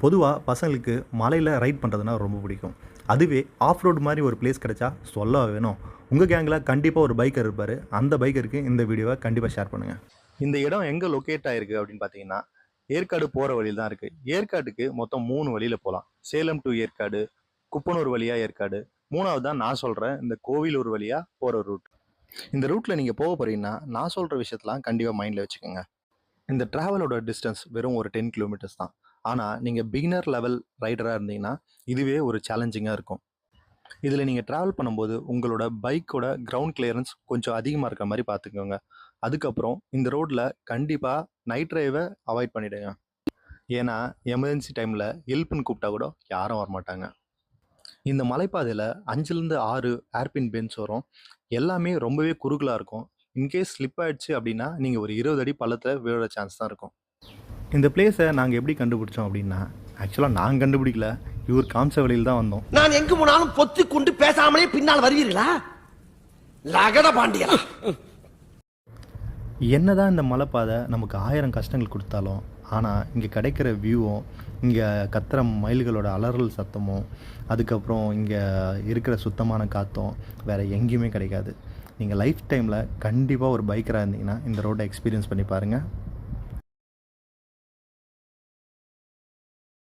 பொதுவாக பசங்களுக்கு மலையில் ரைட் பண்ணுறதுனா ரொம்ப பிடிக்கும். அதுவே ஆஃப் ரோடு மாதிரி ஒரு பிளேஸ் கிடைச்சா சொல்ல வேணும். உங்கள் கேங்கில் கண்டிப்பாக ஒரு பைக்கர் இருப்பார். அந்த பைக்கருக்கு இந்த வீடியோவை கண்டிப்பாக ஷேர் பண்ணுங்கள். இந்த இடம் எங்கே லொக்கேட் ஆகிருக்கு அப்படின்னு பார்த்தீங்கன்னா, ஏற்காடு போகிற வழியில் தான் இருக்குது. ஏற்காட்டுக்கு மொத்தம் 3 வழியில் போகலாம். சேலம் டு ஏற்காடு, குப்பனூர் வழியாக ஏற்காடு, 3வது தான் நான் சொல்கிறேன் இந்த கோவிலூர் வழியாக போகிற ரூட். இந்த ரூட்டில் நீங்கள் போக போகிறீங்கன்னா நான் சொல்கிற விஷயத்தெல்லாம் கண்டிப்பாக மைண்டில் வச்சுக்கோங்க. இந்த ட்ராவலோட டிஸ்டன்ஸ் வெறும் ஒரு 10 கிலோமீட்டர்ஸ் தான். ஆனால் நீங்கள் பிகினர் லெவல் ரைடராக இருந்தீங்கன்னா இதுவே ஒரு சேலஞ்சிங்காக இருக்கும். இதில் நீங்கள் ட்ராவல் பண்ணும்போது உங்களோட பைக்கோட கிரவுண்ட் கிளியரன்ஸ் கொஞ்சம் அதிகமாக இருக்கிற மாதிரி பார்த்துக்கோங்க. அதுக்கப்புறம் இந்த ரோட்டில் கண்டிப்பாக நைட் ட்ரைவை அவாய்ட் பண்ணிவிடுங்க. ஏன்னா எமர்ஜென்சி டைமில் ஹெல்ப்னு கூப்பிட்டா கூட யாரும் வரமாட்டாங்க. இந்த மலைப்பாதையில் 5லேருந்து 6 ஏர்பின் பென்ஸ் வரும். எல்லாமே ரொம்பவே குறுகலாக இருக்கும். இன்கேஸ் ஸ்லிப் ஆகிடுச்சு அப்படின்னா நீங்கள் ஒரு 20 அடி பள்ளத்தில் விழுற சான்ஸ் தான் இருக்கும். இந்த பிளேஸை நாங்கள் எப்படி கண்டுபிடிச்சோம் அப்படின்னா, ஆக்சுவலாக நாங்கள் கண்டுபிடிக்கல, இவர் காமிச்ச வழியில் தான் வந்தோம். நான் எங்கு போனாலும் பொத்தி கொண்டு பேசாமலே பின்னால் வருவீர்களா? லகட பாண்டியா. என்னதான் இந்த மலைப்பாதை நமக்கு 1000 கஷ்டங்கள் கொடுத்தாலும், ஆனால் இங்கே கிடைக்கிற வியூவும், இங்கே கத்துற மயில்களோட அலறல் சத்தமும், அதுக்கப்புறம் இங்கே இருக்கிற சுத்தமான காற்றும் வேறு எங்கேயுமே கிடைக்காது. நீங்கள் லைஃப் டைமில் கண்டிப்பாக ஒரு பைக்கராக இருந்தீங்கன்னா இந்த ரோட்டை எக்ஸ்பீரியன்ஸ் பண்ணி பாருங்கள்.